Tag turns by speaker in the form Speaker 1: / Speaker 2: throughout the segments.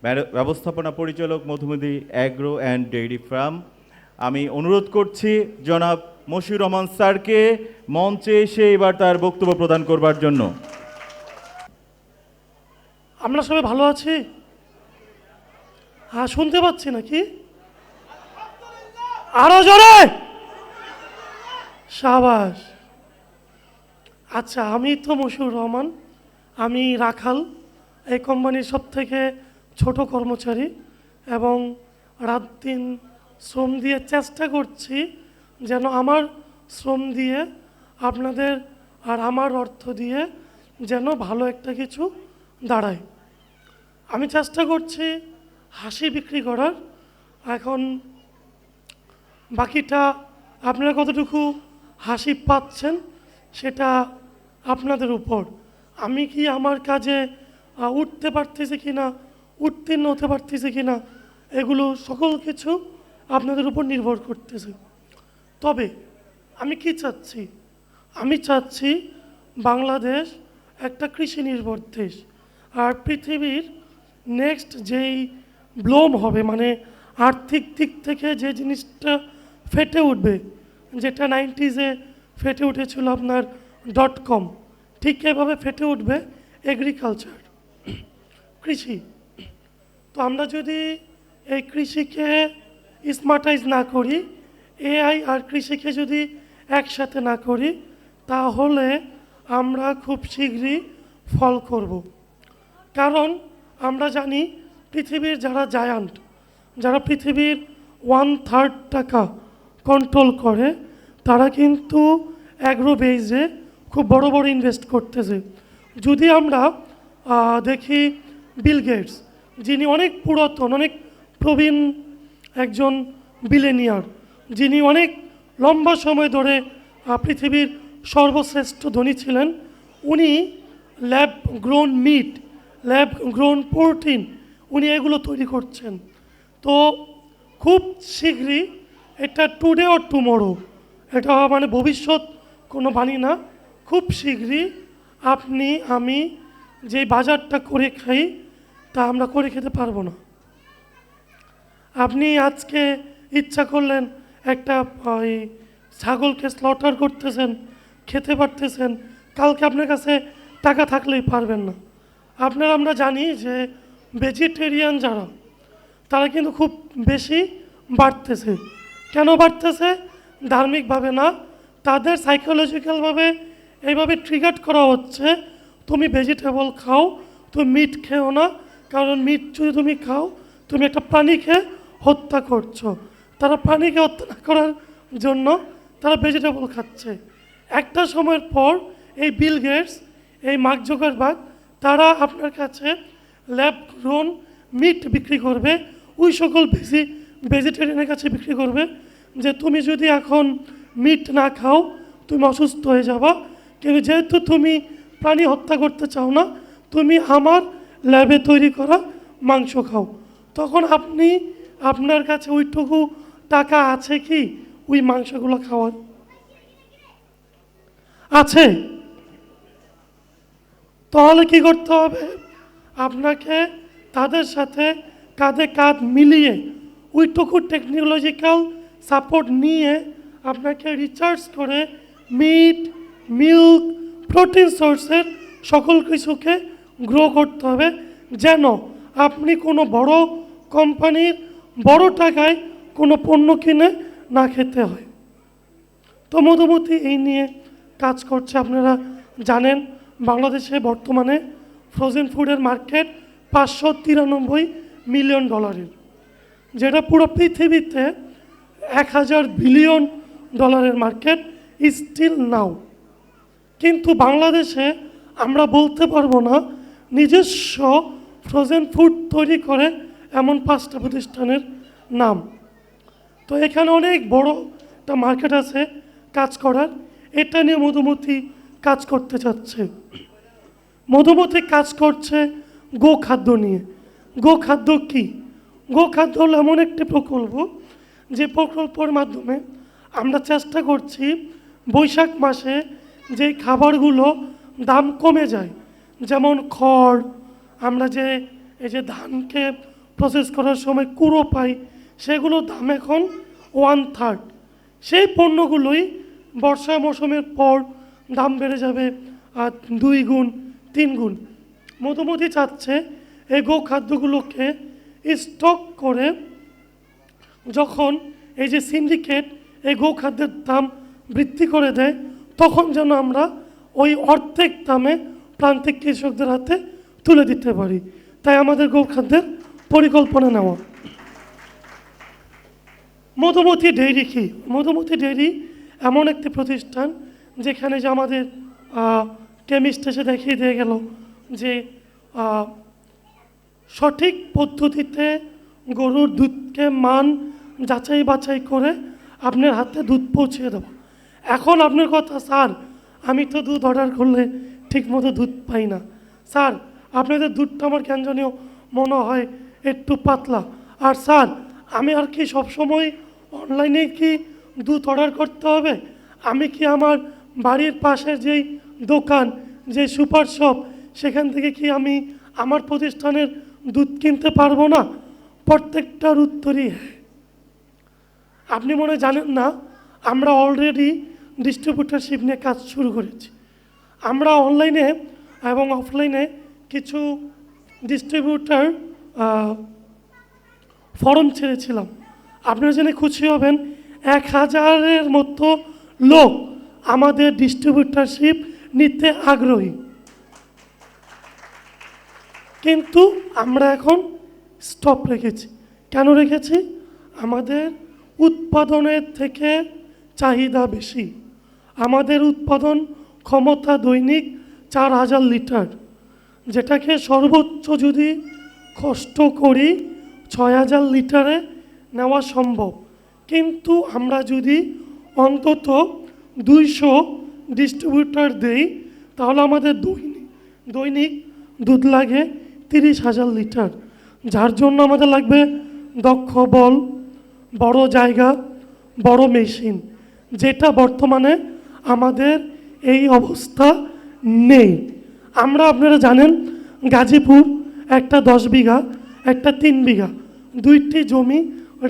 Speaker 1: ব্যবস্থাপনা পরিচালক Madhumati agro and dairy farm. আমি অনুরোধ করছি জনাব মশিউর রহমান স্যারকে মঞ্চে এসে এবার তার বক্তব্য প্রদান করবার জন্য।
Speaker 2: আমরা সবাই ভালো আছি? হ্যাঁ, শুনতে পাচ্ছি নাকি? আরো জোরে সাবাস। আচ্ছা, আমি তো মশিউর রহমান, আমি রাখাল, এই কোম্পানির সব থেকে ছোট কর্মচারী এবং রাত দিন শ্রম দিয়ে চেষ্টা করছি যেন আমার শ্রম দিয়ে আপনাদের আর আমার অর্থ দিয়ে যেন ভালো একটা কিছু দাঁড়ায়। আমি চেষ্টা করছি হাসি বিক্রি করার। এখন বাকিটা আপনারা কতটুকু হাসি পাচ্ছেন সেটা আপনাদের উপর। আমি কি আমার কাজে উঠতে পারতেছি কি না, উত্তীর্ণ হতে পারতেছি কি না, এগুলো সকল কিছু আপনাদের উপর নির্ভর করতেছে। তবে আমি কি চাচ্ছি? আমি চাচ্ছি বাংলাদেশ একটা কৃষি নির্ভর দেশ, আর পৃথিবীর নেক্সট যেই ব্লোম হবে, মানে আর্থিক দিক থেকে যে জিনিসটা ফেটে উঠবে, যেটা 90s ফেটে উঠেছিল আপনার .com, ঠিক এভাবে ফেটে উঠবে এগ্রিকালচার, কৃষি। তো আমরা যদি এই কৃষিকে স্মার্টাইজ না করি, এআই আর কৃষিকে যদি একসাথে না করি, তাহলে আমরা খুব শীঘ্রই ফল করব। কারণ আমরা জানি পৃথিবীর যারা জায়ান্ট, যারা পৃথিবীর 1/3 টাকা কন্ট্রোল করে, তারা কিন্তু অ্যাগ্রো বেসে খুব বড় বড় ইনভেস্ট করতেছে। যদি আমরা দেখি বিল গেটস, যিনি অনেক পুরাতন, অনেক প্রবীণ একজন বিলেনিয়ার, যিনি অনেক লম্বা সময় ধরে পৃথিবীর সর্বশ্রেষ্ঠ ধনী ছিলেন, উনি lab grown meat, lab grown protein, উনি এগুলো তৈরি করছেন। তো খুব শীঘ্রই, এটা টুডে অর টুমোরো, এটা মানে ভবিষ্যৎ কোনো বাণী না, খুব শীঘ্রই আপনি আমি যে বাজারটা করে খাই তা আমরা করে খেতে পারবো না। আপনি আজকে ইচ্ছা করলেন একটা ওই ছাগলকে স্লটার করতেছেন, খেতে পারতেছেন, কালকে আপনার কাছে টাকা থাকলেই পারবেন না। আপনারা আমরা জানি যে ভেজিটেরিয়ান যারা, তারা কিন্তু খুব বেশি বাড়তেছে। কেন বাড়তেছে? ধার্মিকভাবে না, তাদের সাইকোলজিক্যালভাবে এইভাবে ট্রিগার করা হচ্ছে, তুমি ভেজিটেবল খাও, তুমি মিট খেও না, কারণ মিট যদি তুমি খাও তুমি একটা প্রাণীকে হত্যা করছো। তারা প্রাণীকে হত্যা না করার জন্য তারা ভেজিটেবল খাচ্ছে। একটা সময়ের পর এই বিল গেটস, এই মার্ক জুকারবার্গ, তারা আপনার কাছে ল্যাব গ্রোন মিট বিক্রি করবে, ওই সকল ভেজিটেরিয়ানের কাছে বিক্রি করবে যে তুমি যদি এখন মিট না খাও তুমি অসুস্থ হয়ে যাবা, কিন্তু যেহেতু তুমি প্রাণী হত্যা করতে চাও না, তুমি আমার ল্যাবে তৈরি করা মাংস খাও। তখন আপনি, আপনার কাছে ওইটুকু টাকা আছে কি ওই মাংসগুলো খাওয়ার? আছে? তাহলে কি করতে হবে? আপনাকে তাদের সাথে কাঁধে কাঁধ মিলিয়ে ওইটুকু টেকনোলজিক্যাল সাপোর্ট নিয়ে আপনাকে রিচার্জ করে মিট, মিল্ক, প্রোটিন সোর্সের সকল কিছুকে গ্রো করতে হবে, যেন আপনি কোনো বড় কোম্পানির বড় টাকায় কোনো পণ্য কিনে না খেতে হয়। তো মধুমতি এই নিয়ে কাজ করছে। আপনারা জানেন বাংলাদেশে বর্তমানে ফ্রোজেন ফুডের মার্কেট $593 মিলিয়ন, যেটা পুরো পৃথিবীতে 1000 বিলিয়ন মার্কেট স্টিল নাও। কিন্তু বাংলাদেশে আমরা বলতে পারবো না নিজস্ব ফ্রোজেন ফুড তৈরি করে এমন 5টা প্রতিষ্ঠানের নাম। তো এখানে অনেক বড় একটা মার্কেট আছে কাজ করার, এটা নিয়ে মধুমতি কাজ করতে চাচ্ছে। মধুমতি কাজ করছে গোখাদ্য নিয়ে। গোখাদ্য কি? গোখাদ্য হলো এমন একটি প্রকল্প, যে প্রকল্পের মাধ্যমে আমরা চেষ্টা করছি বৈশাখ মাসে যেই খাবারগুলো দাম কমে যায়, যেমন খড়, আমরা যে এই যে ধানকে প্রসেস করার সময় কুড়ো পাই, সেগুলোর দাম এখন 1/3। সেই পণ্যগুলোই বর্ষা মৌসুমের পর দাম বেড়ে যাবে 2 গুণ 3 গুণ। মধুমতি চাচ্ছে এই গোখাদ্যগুলোকে স্টক করে যখন এই যে সিন্ডিকেট এই গোখাদ্যের দাম বৃদ্ধি করে দেয়, তখন যেন আমরা ওই অর্ধেক দামে প্রান্তিক কৃষকদের হাতে তুলে দিতে পারি। তাই আমাদের গোখাদ্যের পরিকল্পনা নেওয়া। মধুমতি ডেইরি কি? মধুমতি ডেইরি এমন একটি প্রতিষ্ঠান যেখানে যে আমাদের কেমিস্ট এসে দেখিয়ে দিয়ে গেল যে সঠিক পদ্ধতিতে গরুর দুধকে মান যাচাই বাছাই করে আপনার হাতে দুধ পৌঁছে দেবো। এখন আপনার কথা, স্যার আমি তো দুধ অর্ডার করলে ঠিকমতো দুধ পাই না, স্যার আপনাদের দুধটা আমার কেন জানিও মনে হয় একটু পাতলা, আর স্যার আমি আর কি সবসময় অনলাইনে কি দুধ অর্ডার করতে হবে? আমি কি আমার বাড়ির পাশের যেই দোকান, যে সুপার শপ, সেখান থেকে কি আমি আমার প্রতিষ্ঠানের দুধ কিনতে পারবো না? প্রত্যেকটার উত্তরই হ্যাঁ। আপনি মনে জানেন না, আমরা অলরেডি ডিস্ট্রিবিউটারশিপ নিয়ে কাজ শুরু করেছি। আমরা অনলাইনে এবং অফলাইনে কিছু ডিস্ট্রিবিউটার ফর্ম ছেড়েছিলাম। আপনারা জেনে খুশি হবেন, 1000-এর মতো লোক আমাদের ডিস্ট্রিবিউটারশিপ নিতে আগ্রহী। কিন্তু আমরা এখন স্টপ রেখেছি। কেন রেখেছি? আমাদের উৎপাদনের থেকে চাহিদা বেশি। আমাদের উৎপাদন ক্ষমতা দৈনিক 4000 লিটার, যেটাকে সর্বোচ্চ যদি কষ্ট করি 6000 লিটারে নেওয়া সম্ভব। কিন্তু আমরা যদি অন্তত 200 ডিস্ট্রিবিউটার দেই, তাহলে আমাদের দৈনিক দুধ লাগে 30,000 লিটার, যার জন্য আমাদের লাগবে দক্ষ বল, বড় জায়গা, বড় মেশিন, যেটা বর্তমানে আমাদের এই অবস্থা নেই। আপনারা জানেন গাজীপুর একটা 10 বিঘা, একটা 3 বিঘা, 2টি জমি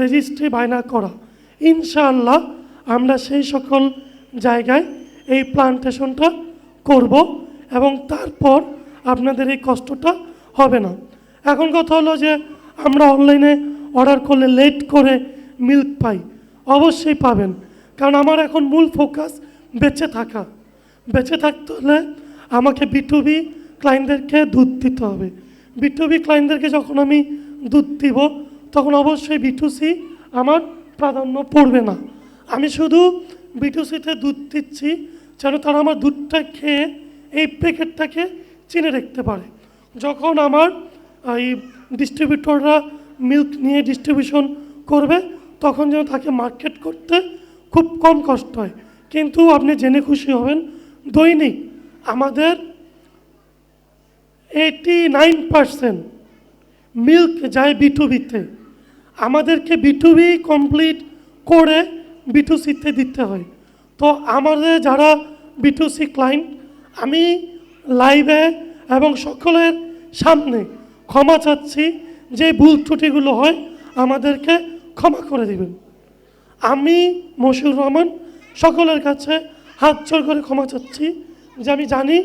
Speaker 2: রেজিস্ট্রি বায়না করা। ইনশাআল্লাহ আমরা সেই সকল জায়গায় এই প্লান্টেশনটা করব এবং তারপর আপনাদের এই কষ্টটা হবে না। এখন কথা হলো যে আমরা অনলাইনে অর্ডার করলে লেট করে মিল্ক পাই। অবশ্যই পাবেন, কারণ আমার এখন মূল ফোকাস বেঁচে থাকা। বেঁচে থাকতে হলে আমাকে B2B ক্লায়েন্টদেরকে দুধ দিতে হবে। B2B ক্লায়েন্টদেরকে যখন আমি দুধ দিব, তখন অবশ্যই B2C আমার প্রাধান্য পড়বে না। আমি শুধু B2Cতে দুধ দিচ্ছি যেন তারা আমার দুধটা খেয়ে এই প্যাকেটটাকে চিনে রাখতে পারে। যখন আমার এই ডিস্ট্রিবিউটররা মিল্ক নিয়ে ডিস্ট্রিবিউশন করবে, তখন যেন তাকে মার্কেট করতে খুব কম কষ্ট হয়। কিন্তু আপনি জেনে খুশি হবেন, দৈনিক আমাদের 89% মিল্ক যায় B2Bতে। আমাদেরকে B2B কমপ্লিট করে B2Cতে দিতে হয়। তো আমাদের যারা B2C ক্লায়েন্ট, আমি লাইভে এবং সকলের সামনে ক্ষমা চাচ্ছি, যে ভুল ত্রুটিগুলো হয় আমাদেরকে ক্ষমা করে দিবেন। আমি মশিউর রহমান সকলের কাছে হাত জোড় করে ক্ষমা চাচ্ছি যে আমি জানি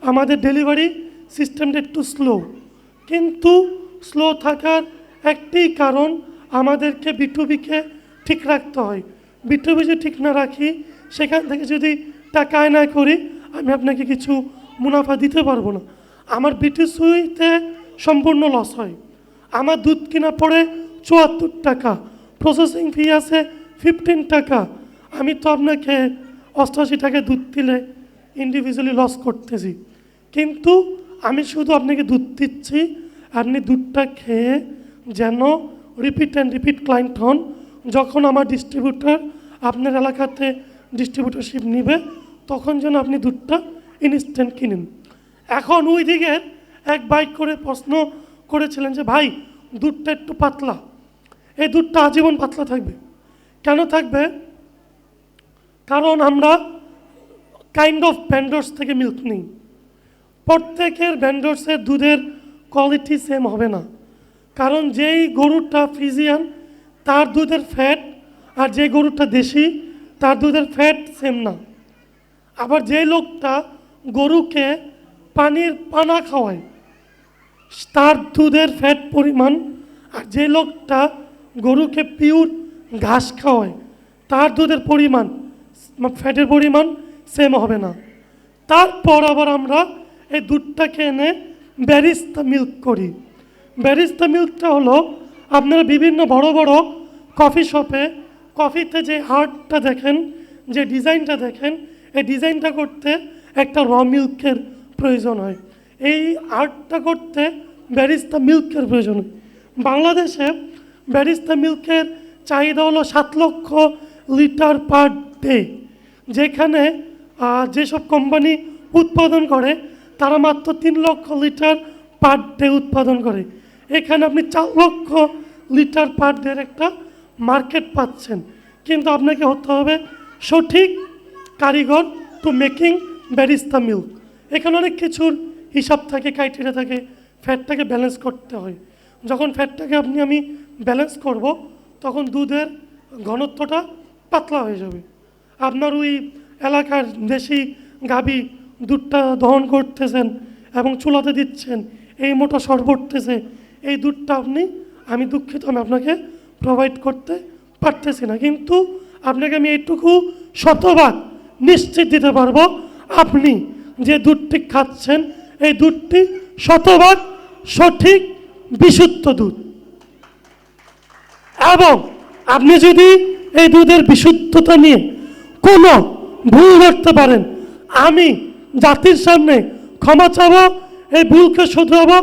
Speaker 2: আমাদের ডেলিভারি সিস্টেমটা একটু স্লো, কিন্তু স্লো থাকার একটি কারণ আমাদেরকে B2Bকে ঠিক রাখতে হয়। B2B যদি ঠিক না রাখি, সেখান থেকে যদি টাকা আয় না করি, আমি আপনাকে কিছু মুনাফা দিতে পারবো না। আমার B2Cতে সম্পূর্ণ লস হয়। আমার দুধ কিনা পড়ে 74 টাকা, প্রসেসিং ফি আছে 15 টাকা। আমি তো আপনাকে 88 টাকায় দুধ দিলে ইন্ডিভিজুয়ালি লস করতেছি। কিন্তু আমি শুধু আপনাকে দুধ দিচ্ছি, আপনি দুধটা খেয়ে যেন রিপিট অ্যান্ড রিপিট ক্লায়েন্ট হন। যখন আমার ডিস্ট্রিবিউটার আপনার এলাকাতে ডিস্ট্রিবিউটারশিপ নিবে, তখন যেন আপনি দুধটা ইনস্ট্যান্ট কিনেন। এখন ওই দিকে এক বাইক করে প্রশ্ন করেছিলেন যে ভাই দুধটা একটু পাতলা, এই দুধটা আজীবন পাতলা থাকবে। কেন থাকবে? কারণ আমরা কাইন্ড অফ ভেন্ডর্স থেকে মিল্ক নিই। প্রত্যেকের ভেন্ডর্সের দুধের কোয়ালিটি সেম হবে না। কারণ যেই গরুটা ফ্রিজিয়ান তার দুধের ফ্যাট আর যে গরুটা দেশি তার দুধের ফ্যাট সেম না। আবার যে লোকটা গরুকে পানির পানা খাওয়ায় তার দুধের ফ্যাট পরিমাণ আর যে লোকটা গরুকে পিওর ঘাস খাওয়ায় তার দুধের পরিমাণ ফ্যাটের পরিমাণ সেম হবে না। তারপর আবার আমরা এই দুধটাকে এনে ব্যারিস্তা মিল্ক করি। ব্যারিস্তা মিল্কটা হলো আপনারা বিভিন্ন বড় বড় কফি শপে কফিতে যে আর্টটা দেখেন, যে ডিজাইনটা দেখেন, এই ডিজাইনটা করতে একটা র মিল্কের প্রয়োজন হয়। এই আর্টটা করতে ব্যারিস্তা মিল্কের প্রয়োজন হয়। বাংলাদেশে ব্যারিস্তা মিল্কের চাহিদা হলো 7 লক্ষ লিটার পার ডে, যেখানে যেসব কোম্পানি উৎপাদন করে তারা মাত্র 3 লক্ষ লিটার পার ডে উৎপাদন করে। এখানে আপনি 4 লক্ষ লিটার পার ডে একটা মার্কেট পাচ্ছেন, কিন্তু আপনাকে হতে হবে সঠিক কারিগর টু মেকিং ব্যারিস্তা মিল্ক। এখানে অনেক কিছুর হিসাব থাকে, ক্রাইটেরিয়া থাকে, ফ্যাটটাকে ব্যালেন্স করতে হয়। যখন ফ্যাটটাকে আমি ব্যালেন্স করব তখন দুধের ঘনত্বটা পাতলা হয়ে যাবে। আপনার ওই এলাকার দেশি গাভী দুধটা দহন করতেছেন এবং চুলাতে দিচ্ছেন, এই মোটা সর পড়তেছে, এই দুধটা আমি দুঃখিত আমি আপনাকে প্রোভাইড করতে পারতেছি না। কিন্তু আপনাকে আমি এইটুকু শতভাগ নিশ্চিত দিতে পারবো আপনি যে দুধটি খাচ্ছেন এই দুধটি শতভাগ সঠিক বিশুদ্ধ দুধ। এবং আপনি যদি এই দুধের বিশুদ্ধতা নিয়ে কোনো ভুল করতে পারেন, আমি জাতির সামনে ক্ষমা চাবো, এই ভুলকে শুধরাবো,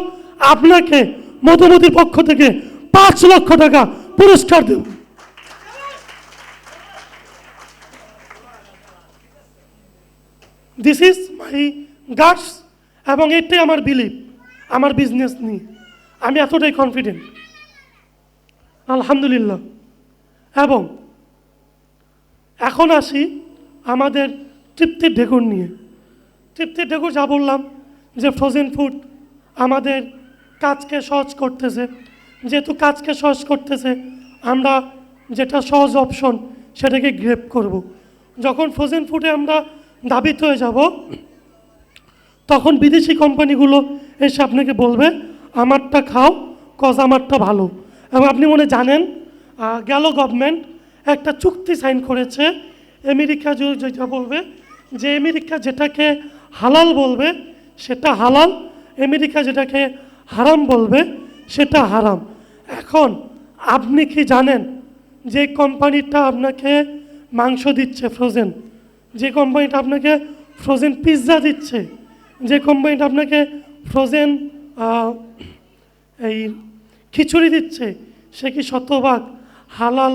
Speaker 2: আপনাকে মধুমতির পক্ষ থেকে 5 লক্ষ টাকা পুরস্কার দেব। দিস ইজ মাই গাটস এবং এটাই আমার বিলিভ আমার বিজনেস নিয়ে। আমি এতটাই কনফিডেন্ট আলহামদুলিল্লাহ। এবং এখন আসি আমাদের তৃপ্তির ঢেকুর নিয়ে। তৃপ্তির ঢেকুর যা বললাম যে ফ্রোজেন ফুড আমাদের কাজকে সহজ করতেছে, যেহেতু কাজকে সহজ করতেছে আমরা যেটা সহজ অপশন সেটাকে গ্রেপ করব। যখন ফ্রোজেন ফুডে আমরা দাবিত হয়ে যাব তখন বিদেশি কোম্পানিগুলো এসে আপনাকে বলবে আমারটা খাও কজ আমারটা ভালো। এবং আপনি মনে জানেন গেল গভর্নমেন্ট একটা চুক্তি সাইন করেছে, আমেরিকা যেটা বলবে যে আমেরিকা যেটাকে হালাল বলবে সেটা হালাল, আমেরিকা যেটাকে হারাম বলবে সেটা হারাম। এখন আপনি কি জানেন যে কোম্পানিটা আপনাকে মাংস দিচ্ছে ফ্রোজেন, যে কোম্পানিটা আপনাকে ফ্রোজেন পিৎজা দিচ্ছে, যে কোম্পানিটা আপনাকে ফ্রোজেন এই খিচুড়ি দিচ্ছে, সে কি শতভাগ হালাল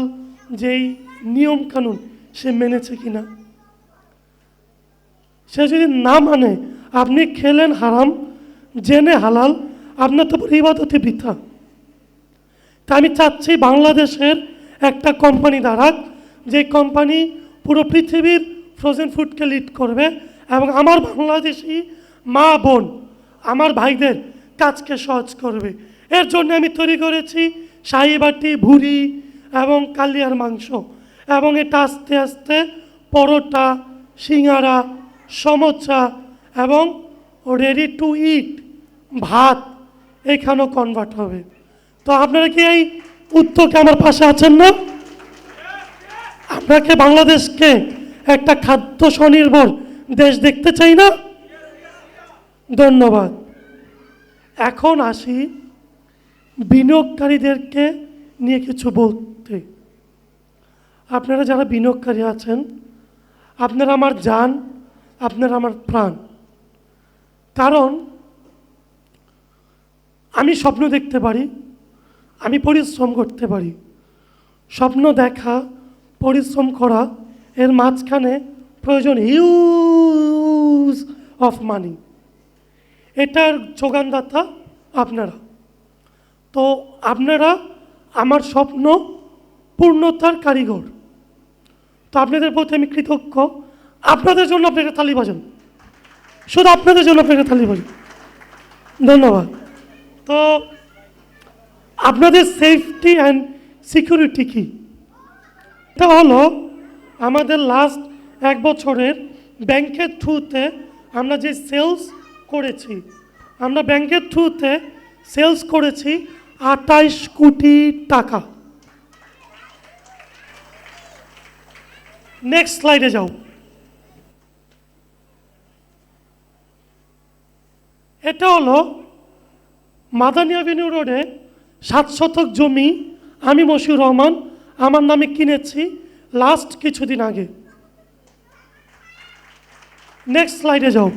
Speaker 2: যেই নিয়ম কানুন সে মেনেছে কিনা? সে যদি না মানে আপনি খেলেন হারাম জেনে হালাল, আপনার তো পুরো ইবাদতে বৃথা। তা আমি চাচ্ছি বাংলাদেশের একটা কোম্পানি দাঁড়াক, যে কোম্পানি পুরো পৃথিবীর ফ্রোজেন ফুডকে লিড করবে এবং আমার বাংলাদেশি মা বোন আমার ভাইদের কাজকে সহজ করবে। এর জন্য আমি তৈরি করেছি শাহী বাটি, ভুড়ি এবং কালিয়ার মাংস, এবং এটা আস্তে আস্তে পরোটা, সিঙ্গারা, সমোসা এবং রেডি টু ইট ভাত এখানেও কনভার্ট হবে। তো আপনারা কি এই উদ্যোগে আমার পাশে আছেন না? আপনাকে বাংলাদেশকে একটা খাদ্য স্বনির্ভর দেশ দেখতে চাই না? ধন্যবাদ। এখন আসি বিনিয়োগকারীদেরকে নিয়ে কিছু বলতে। আপনারা যারা বিনিয়োগকারী আছেন আপনারা আমার জান, আপনারা আমার প্রাণ। কারণ আমি স্বপ্ন দেখতে পারি, আমি পরিশ্রম করতে পারি। স্বপ্ন দেখা, পরিশ্রম করা, এর মাঝখানে প্রয়োজন হিউজ অফ মানি। এটার যোগানদাতা আপনারা। তো আপনারা আমার স্বপ্ন পূর্ণতার কারিগর। তো আপনাদের প্রতি আমি কৃতজ্ঞ। আপনাদের জন্য আপনাকে তালি বাজান, শুধু আপনাদের জন্য আপনাকে তালি বাজান। ধন্যবাদ। তো আপনাদের সেফটি অ্যান্ড সিকিউরিটি কি? এটা হলো আমাদের লাস্ট 1 বছরের ব্যাংকের থ্রুতে আমরা যে সেলস করেছি, আমরা ব্যাংকের থ্রুতে সেলস করেছি 28 কোটি টাকা। নেক্সট স্লাইডে যাও। এটা হলো মাদানী অ্যাভিনিউ রোডে 7 শতক জমি আমি মশিউর রহমান আমার নামে কিনেছি লাস্ট কিছুদিন আগে। নেক্সট স্লাইডে যাও।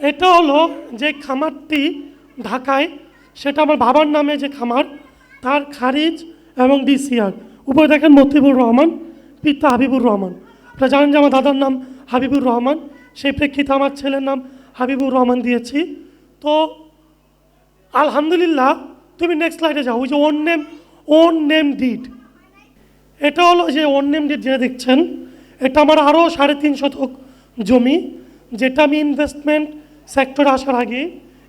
Speaker 2: এটা হলো যে খামারটি ঢাকায়, সেটা আমার বাবার নামে যে খামার, তার খারিজ এবং ডিসিআর। উপরে দেখেন মতিবুর রহমান, পিতা হাবিবুর রহমান। আপনারা জানেন যে আমার দাদার নাম হাবিবুর রহমান, সেই প্রেক্ষিতে আমার ছেলের নাম হাবিবুর রহমান দিয়েছি। তো আলহামদুলিল্লাহ, তুমি নেক্সট স্লাইডে যাও। ওই যে ওন নেম ডিড, এটা হলো যে ওন নেম ডিড যেটা দেখছেন, এটা আমার আরও 3.5 শতক জমি, যেটা আমি ইনভেস্টমেন্ট সেক্টরে আসার আগে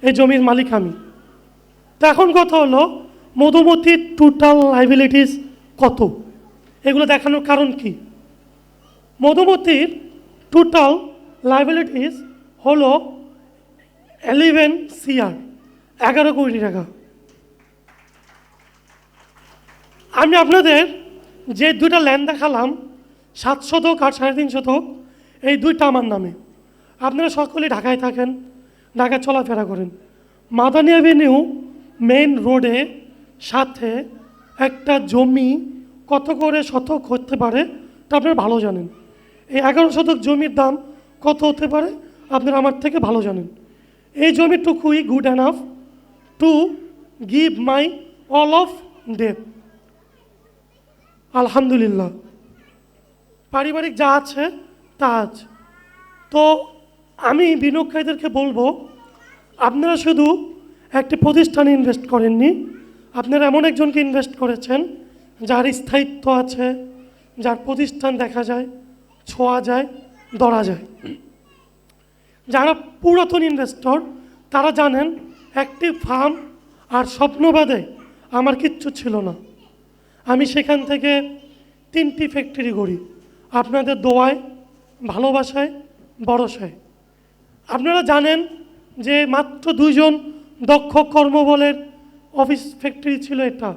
Speaker 2: এই জমির মালিক আমি। তো এখন কথা হলো মধুমতির টোটাল লাইবিলিটিস কত, এগুলো দেখানোর কারণ কি? মধুমতির টোটাল লাইবিলিটিস হলো 11 CR, 11 কোটি টাকা। আমি আপনাদের যে দুইটা ল্যান্ড দেখালাম, 7 শতক আর 3.5 শতক, এই দুইটা আমার নামে। আপনারা সকলেই ঢাকায় থাকেন, ঢাকায় চলাফেরা করেন। মাদানী অ্যাভিনিউ মেইন রোডে সাথে একটা জমি কত করে শতক হতে পারে তা আপনারা ভালো জানেন। এই 11 শতক জমির দাম কত হতে পারে আপনারা আমার থেকে ভালো জানেন। এই জমিটুকুই good enough to give my all of depth. আলহামদুলিল্লাহ, পারিবারিক যা আছে তা আছে। তো আমি বিনিয়োগকারীদেরকে বলবো, আপনারা শুধু একটি প্রতিষ্ঠানে ইনভেস্ট করেননি, আপনারা এমন একজনকে ইনভেস্ট করেছেন যার স্থায়িত্ব আছে, যার প্রতিষ্ঠান দেখা যায়, ছোঁয়া যায়, ধরা যায়। যারা পুরাতন ইনভেস্টর তারা জানেন একটি ফার্ম আর স্বপ্নবাদে আমার কিচ্ছু ছিল না। আমি সেখান থেকে 3টি ফ্যাক্টরি করি আপনাদের দোয়ায়, ভালোবাসায়, ভরসায়। আপনারা জানেন যে মাত্র 2 জন দক্ষ কর্মবলের অফিস ফ্যাক্টরি ছিল এটা।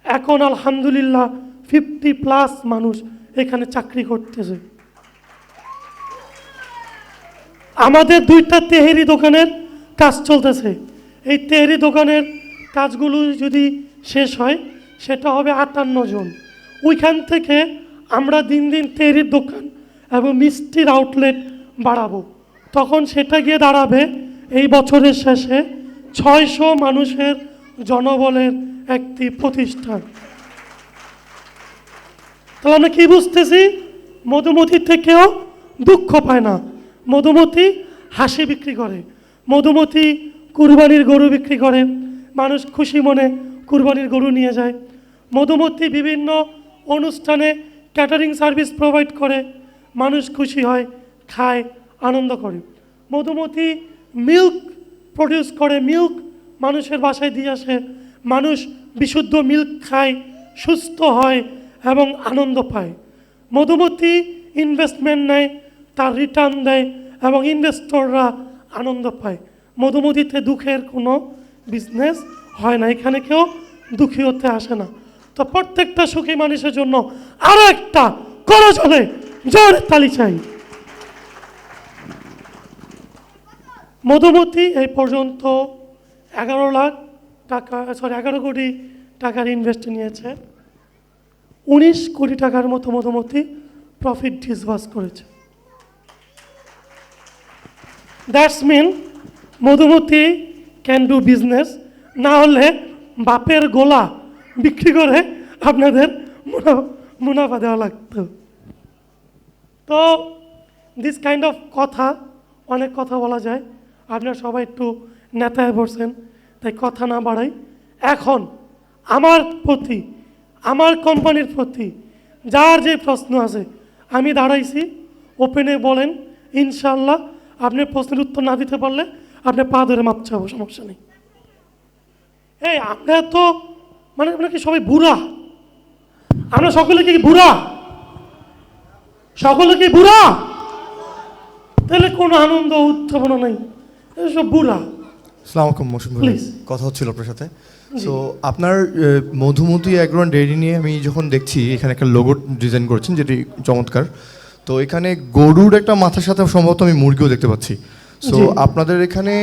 Speaker 2: এখন আলহামদুলিল্লাহ 50+ মানুষ এখানে চাকরি করতেছে। আমাদের 2টা তেহেরি দোকানের কাজ চলতেছে। এই তেহেরি দোকানের কাজগুলো যদি শেষ হয় সেটা হবে 58 জন। ওইখান থেকে আমরা দিন দিন তেহেরির দোকান এবং মিষ্টির আউটলেট বাড়াবো। তখন সেটা গিয়ে দাঁড়াবে এই বছরের শেষে 600 মানুষের জনবলের একটি প্রতিষ্ঠান। তাহলে আমরা কি বুঝতেছি? মধুমতি থেকেও দুঃখ পায় না, মধুমতি হাসি বিক্রি করে, মধুমতি কুরবানির গরু বিক্রি করে, মানুষ খুশি মনে কুরবানির গরু নিয়ে যায়। মধুমতি বিভিন্ন অনুষ্ঠানে ক্যাটারিং সার্ভিস প্রোভাইড করে, মানুষ খুশি হয়, খায়, আনন্দ করে। মধুমতি মিল্ক প্রডিউস করে, মিল্ক মানুষের বাসায় দিয়ে আসে, মানুষ বিশুদ্ধ মিল্ক খায়, সুস্থ হয় এবং আনন্দ পায়। মধুমতি ইনভেস্টমেন্ট নেয়, তার রিটার্ন দেয় এবং ইনভেস্টররা আনন্দ পায়। মধুমতিতে দুঃখের কোনো বিজনেস হয় না, এখানে কেউ দুঃখী হতে আসে না। তো প্রত্যেকটা সুখী মানুষের জন্য আরও একটা করজোরে জোরে তালি চাই। মধুমতি এই পর্যন্ত 11 কোটি টাকার ইনভেস্ট নিয়েছে। 19 কোটি টাকার মতো মধুমতি প্রফিট ডিসবার্স করেছে। That's mean Madhumati can do business. না হলে বাপের গোলা বিক্রি করে আপনাদের মুনাফা দেওয়া লাগতো। তো দিস কাইন্ড অফ কথা, অনেক কথা বলা যায়, আপনারা সবাই একটু নেতায় পড়ছেন, তাই কথা না বাড়াই। এখন আমার প্রতি, আমার কোম্পানির প্রতি যার যে প্রশ্ন আছে আমি দাঁড়াইছি, ওপেনে বলেন। ইনশাল্লাহ আপনি প্রশ্নের উত্তর না দিতে পারলে আপনার পা ধরে মাপ চাবো, সমস্যা নেই। এই আমরা তো মানে আমরা কি সবাই বুড়া? আমরা সকলে কি বুড়া? সকলে কি বুড়া? তাহলে কোনো আনন্দ উদ্যাপনা নেই, সব বুড়া।
Speaker 3: আসসালামু আলাইকুম মৌসুম ভাই,
Speaker 2: Please.
Speaker 3: কথা হচ্ছিল আপনার সাথে। সো আপনার মধুমতি অ্যাগ্রো অ্যান্ড ডেইরি নিয়ে আমি যখন দেখছি এখানে একটা লোগো ডিজাইন করেছেন যেটি চমৎকার। তো এখানে গরুর একটা মাথার সাথে সম্ভবত আমি মুরগিও দেখতে পাচ্ছি। সো
Speaker 2: জি।
Speaker 3: আপনাদের এখানে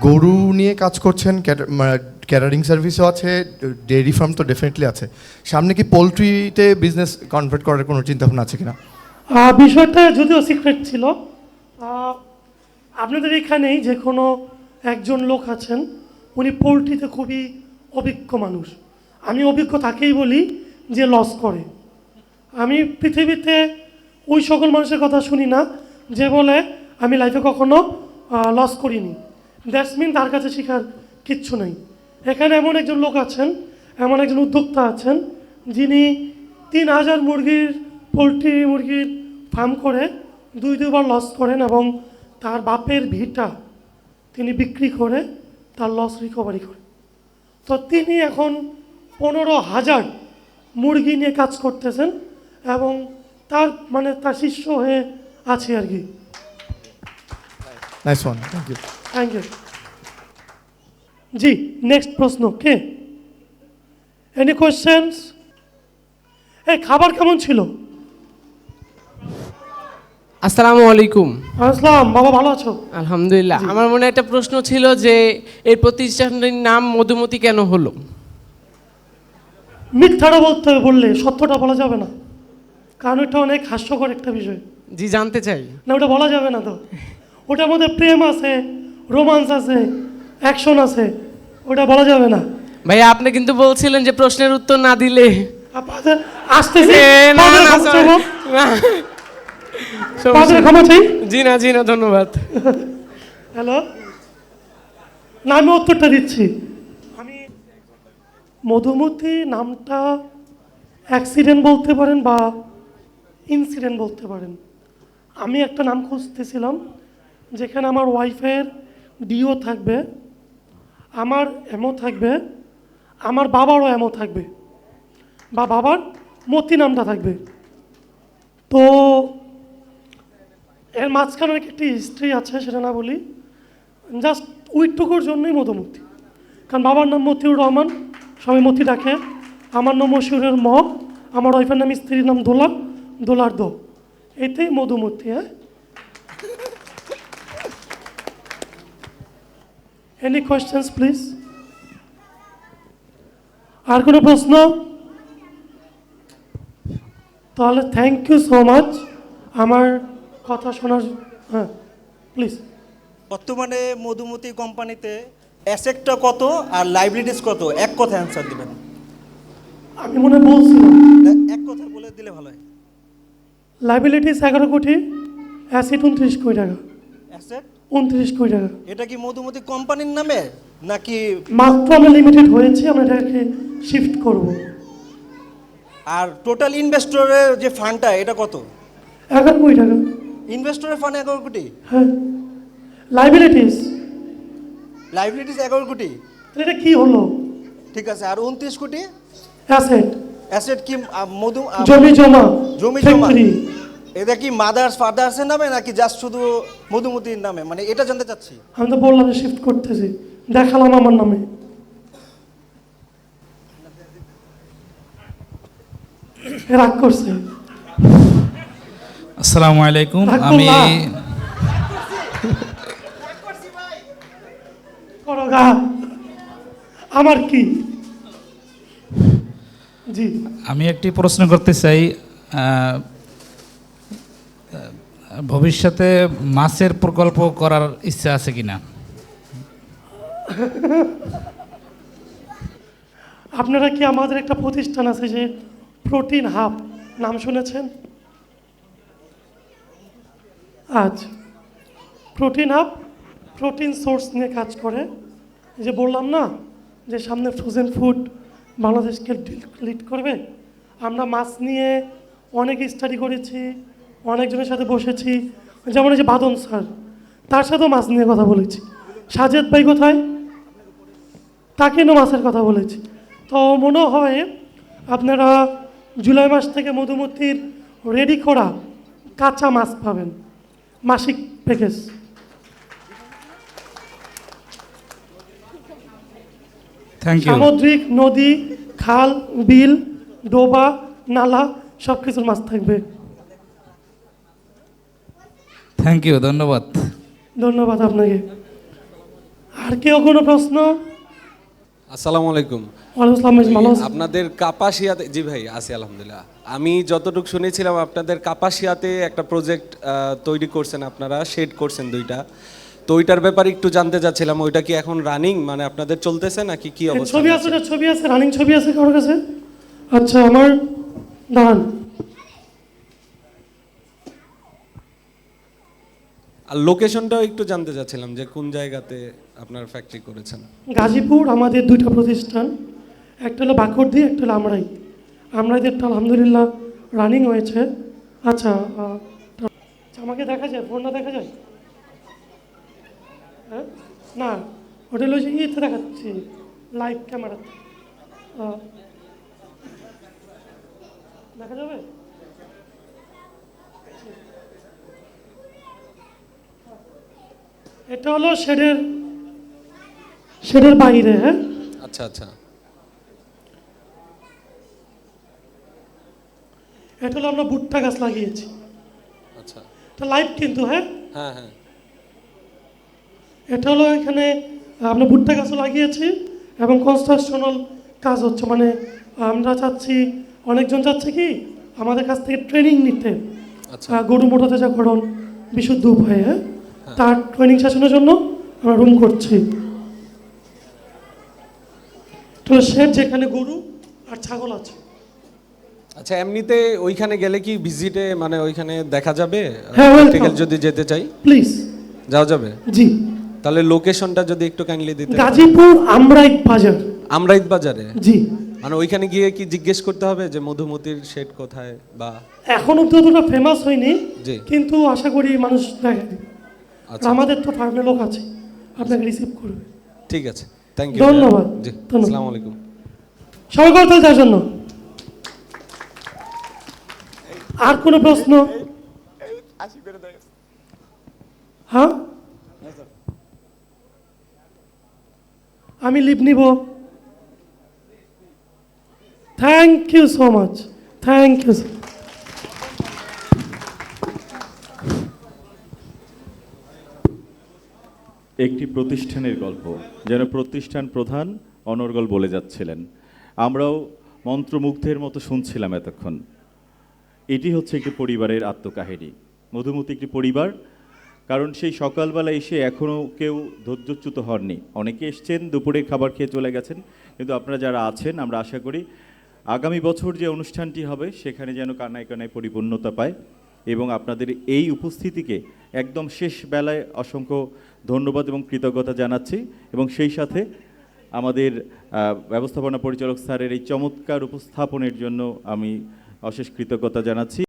Speaker 3: গরু নিয়ে কাজ করছেন, ক্যাটারিং সার্ভিসও আছে, ডেইরি ফার্ম তো ডেফিনেটলি আছে। সামনে কি পোলট্রিতে বিজনেস কনভার্ট করার কোনো চিন্তা ভাবনা আছে কিনা?
Speaker 2: বিষয়টা যদিও সিক্রেট ছিল, আপনাদের এখানেই যে কোনো একজন লোক আছেন, উনি পোলট্রিতে খুবই অভিজ্ঞ মানুষ। আমি অভিজ্ঞ তাকেই বলি যে লস করে। আমি পৃথিবীতে ওই সকল মানুষের কথা শুনি না যে বলে আমি লাইফে কখনো লস করিনি। দ্যাটস মিন তার কাছে শেখার কিচ্ছু নেই। এখানে এমন একজন লোক আছেন, এমন একজন উদ্যোক্তা আছেন, যিনি 3000 পোলট্রি মুরগির ফার্ম করে দুইবার লস করেন এবং তার বাপের ভিটা তিনি বিক্রি করে তার লস রিকভারি করেন। তো তিনি এখন 15,000 মুরগি নিয়ে কাজ করতেছেন এবং তার শিষ্য হয়ে আছে আর কি।
Speaker 3: Nice one, thank you.
Speaker 2: Thank you. জি, নেক্সট প্রশ্ন কে? Any questions? এই খাবার কেমন ছিল?
Speaker 4: আসসালামু আলাইকুম।
Speaker 2: আসলাম, বাবা ভালো আছো?
Speaker 4: আলহামদুলিল্লাহ। আমার মনে একটা প্রশ্ন ছিল যে এই প্রতিষ্ঠানটির নাম মধুমতি কেন হলো?
Speaker 2: মিথ্যাটা বলতে হবে, বললে সত্যটা বলা যাবে না, কারণ ওটা অনেক হাস্যকর একটা বিষয়।
Speaker 4: জি, জানতে চাই।
Speaker 2: না, ওটা বলা যাবে না তো। ওটার মধ্যে প্রেম আছে, রোমান্স আছে, অ্যাকশন আছে, ওটা বলা যাবে না।
Speaker 4: ভাইয়া, আপনি কিন্তু বলছিলেন যে প্রশ্নের উত্তর না দিলে
Speaker 2: আসতেছি।
Speaker 4: না, না,
Speaker 2: ক্ষমা
Speaker 4: sorry,
Speaker 2: চাইবো।
Speaker 4: না।
Speaker 2: পাঁচের ক্ষমা চাই।
Speaker 4: জি না, ধন্যবাদ।
Speaker 2: হ্যালো, না আমি উত্তরটা দিচ্ছি। আমি মধুমতি নামটা অ্যাক্সিডেন্ট বলতে পারেন বা ইনসিডেন্ট বলতে পারেন। আমি একটা নাম খুঁজতেছিলাম যেখানে আমার ওয়াইফের ডিও থাকবে, আমার এমও থাকবে, আমার বাবারও এমও থাকবে, বা বাবার মতি নামটা থাকবে। তো এর মাঝখানে একটি হিস্ট্রি আছে, সেটা না বলি, জাস্ট ওইটুকুর জন্যই মধুমতি। কারণ বাবার নাম মতিউর রহমান, সবাই মতি ডাকে। আমার নাম মশিউরের ম, আমার ওয়াইফের নাম, স্ত্রীর নাম দোলা, দোলার দো, এতেই মধুমতি। হ্যাঁ, এনি কোয়েশ্চেন্স প্লিজ? আর কোনো প্রশ্ন? তাহলে থ্যাংক ইউ সো মাচ আমার কথা শোনার। হ্যাঁ প্লিজ।
Speaker 5: বর্তমানে মধুমতি কোম্পানিতে অ্যাসেটটা কত আর লাইবিলিটিস কত, এক কথায় অ্যান্সার দিবেন।
Speaker 2: আমি মনে বলছিলাম
Speaker 5: এক কথা বলে দিলে ভালো হয়।
Speaker 2: লাইবিলিটিস 11 কোটি, অ্যাসেট 29 কোটি টাকা।
Speaker 5: অ্যাসেট
Speaker 2: 29 কোটি টাকা।
Speaker 5: এটা কি মধুমতি কোম্পানির নামে নাকি?
Speaker 2: মাত্র আমরা লিমিটেড হয়েছি, আমরা এটাকে শিফট করব।
Speaker 5: আর টোটাল ইনভেস্টরের যে ফান্ডটা এটা কত?
Speaker 2: 11 কোটি টাকা।
Speaker 5: ইনভেস্টরের ফান্ড 11 কোটি,
Speaker 2: হ্যাঁ। লাইবিলিটিস
Speaker 5: লাইবিলিটিস 11 কোটি,
Speaker 2: এটা কি হলো?
Speaker 5: ঠিক আছে। আর 29 কোটি
Speaker 2: অ্যাসেট,
Speaker 5: অ্যাসেট কি
Speaker 2: জমি জমা,
Speaker 5: জমি জমা,
Speaker 2: ফ্যাক্টরি।
Speaker 5: এটা কি মাদার্স ফাদার্সের নামে নাকি জাস্ট শুধু মধুমতির নামে, মানে এটা জানতে চাচ্ছি।
Speaker 2: আমি তো বললাম শিফট করতেছি, দেখালাম আমার নামে। রাগ করছে।
Speaker 6: আসসালামু আলাইকুম।
Speaker 2: রাগ
Speaker 6: আমি
Speaker 2: করলা? করো গা, আমার কি। জি,
Speaker 6: আমি একটি প্রশ্ন করতে চাই। ভবিষ্যতে মাছের প্রকল্প করার ইচ্ছা আছে কিনা?
Speaker 2: আপনারা কি আমাদের একটা প্রতিষ্ঠান আছে যে প্রোটিন হাব, নাম শুনেছেন? আজ প্রোটিন হাব প্রোটিন সোর্স নিয়ে কাজ করে। এই যে বললাম না যে সামনে ফ্রোজেন ফুড বাংলাদেশকে লিড করবে। আমরা মাছ নিয়ে অনেক স্টাডি করেছি, অনেকজনের সাথে বসেছি, যেমন এই যে বাদন স্যার, তার সাথেও মাছ নিয়ে কথা বলেছি। সাজেদ ভাই কোথায়? তাকে না মাছের কথা বলেছি। তো মনে হয় আপনারা জুলাই মাস থেকে মধুমতির রেডি করা কাঁচা মাছ পাবেন, মাসিক প্যাকেজ।
Speaker 6: থ্যাংক ইউ
Speaker 2: সামুদ্রিক, নদী, খাল, বিল, ডোবা, নালা সব কিছুর মাছ থাকবে।
Speaker 6: থ্যাংক ইউ, ধন্যবাদ।
Speaker 2: ধন্যবাদ আপনাকে। আর কেউ কোনো প্রশ্ন?
Speaker 7: আসসালামু আলাইকুম।
Speaker 2: ওয়ালাইকুম আসসালাম, ভালো আছেন?
Speaker 7: আপনাদের কাপাসিয়াতে, জি ভাই আছি আলহামদুলিল্লাহ। আমি যতটুকু শুনেছিলাম আপনাদের কাপাসিয়াতে একটা প্রজেক্ট তৈরি করছেন, আপনারা শেড করছেন 2টা, তো ওইটার ব্যাপারে একটু জানতে চাচ্ছিলাম, ওইটা কি এখন রানিং, মানে আপনাদের চলতেছে নাকি কি অবস্থা?
Speaker 2: ছবি আছে না? ছবি আছে, রানিং ছবি আছে কারোর কাছে? আচ্ছা, আমার দাঁড়ান।
Speaker 7: আর লোকেশনটাও একটু জানতে চাচ্ছিলাম যে কোন জায়গাতে আপনার ফ্যাক্টরি করেছেন।
Speaker 2: গাজীপুর আমাদের 2টা প্রতিষ্ঠান, একটা হলো বাকরদি, একটা হলো আমরাই। আমরাইদেরটা আলহামদুলিল্লাহ রানিং হয়েছে। আচ্ছা, আমাকে দেখা যায়? ফোনটা দেখা যায়? হ্যাঁ, না, ওটা হলো যে ইয়েতে দেখাচ্ছি, লাইভ ক্যামেরাতে। দেখা যাবে? এটা হলো শেডের বাইরে। হ্যাঁ,
Speaker 7: আচ্ছা আচ্ছা।
Speaker 2: এটা হলো আমরা ভুট্টা গাছ লাগিয়েছি।
Speaker 7: আচ্ছা।
Speaker 2: এটা লাইভ কিন্তু। হ্যাঁ,
Speaker 7: হ্যাঁ হ্যাঁ।
Speaker 2: এটা হলো এখানে আমরা ভুট্টা গাছও লাগিয়েছি এবং কনস্ট্রাকশনাল কাজ হচ্ছে। মানে আমরা চাচ্ছি, অনেকজন চাচ্ছে কি আমাদের কাছ থেকে ট্রেনিং নিতে,
Speaker 7: আচ্ছা।
Speaker 2: গরু মোটাতে যা করণ বিশুদ্ধ উপায়ে। হ্যাঁ, তার ট্রেনিং সেশনের জন্য আমরা রুম করছি। তো শেড যেখানে গরু আর ছাগল আছে।
Speaker 7: আচ্ছা, এমনিতে ওইখানে গেলে কি ভিজিটে মানে ওইখানে দেখা যাবে?
Speaker 2: হ্যাঁ, welcome.
Speaker 7: প্র্যাকটিক্যাল যদি যেতে চাই
Speaker 2: প্লিজ।
Speaker 7: যাওয়া যাবে?
Speaker 2: জি,
Speaker 7: তাহলে লোকেশনটা যদি একটু কাইন্ডলি দিতে।
Speaker 2: গাজীপুর আমরাইত বাজার।
Speaker 7: আমরাইত বাজারে?
Speaker 2: জি।
Speaker 7: মানে ওইখানে গিয়ে কি জিজ্ঞেস করতে হবে যে মধুমতির শেড কোথায় বা?
Speaker 2: এখন অব্দি অতটা ফেমাস হয়নি,
Speaker 7: জি।
Speaker 2: কিন্তু আশা করি মানুষ দেখে।
Speaker 7: আচ্ছা।
Speaker 2: আমাদের তো ফার্মে লোক আছে, আপনাকে রিসিভ করবে।
Speaker 7: ঠিক আছে, থ্যাংক ইউ।
Speaker 2: ধন্যবাদ।
Speaker 7: জি,
Speaker 2: ধন্যবাদ।
Speaker 7: আসসালামু আলাইকুম।
Speaker 2: সবাই করতে তার জন্য। আর কোনো প্রশ্ন? হ্যাঁ, আমি লিভ নিব। Thank you so much, thank you.
Speaker 1: একটি প্রতিষ্ঠানের গল্প, যেন প্রতিষ্ঠান প্রধান অনর্গল বলে যাচ্ছিলেন, আমরাও মন্ত্রমুগ্ধের মতো শুনছিলাম এতক্ষণ। এটি হচ্ছে একটি পরিবারের আত্মকাহিনী। মধুমতি একটি পরিবার, কারণ সেই সকালবেলা এসে এখনও কেউ ধৈর্যচ্যুত হননি। অনেকে এসছেন, দুপুরের খাবার খেয়ে চলে গেছেন, কিন্তু আপনারা যারা আছেন, আমরা আশা করি আগামী বছর যে অনুষ্ঠানটি হবে সেখানে যেন কানায় কানায় পরিপূর্ণতা পায়। এবং আপনাদের এই উপস্থিতিকে একদম শেষ বেলায় অসংখ্য ধন্যবাদ এবং কৃতজ্ঞতা জানাচ্ছি। এবং সেই সাথে আমাদের ব্যবস্থাপনা পরিচালক স্যারের এই চমৎকার উপস্থাপনের জন্য আমি অশেষ কৃতজ্ঞতা জানাচ্ছি।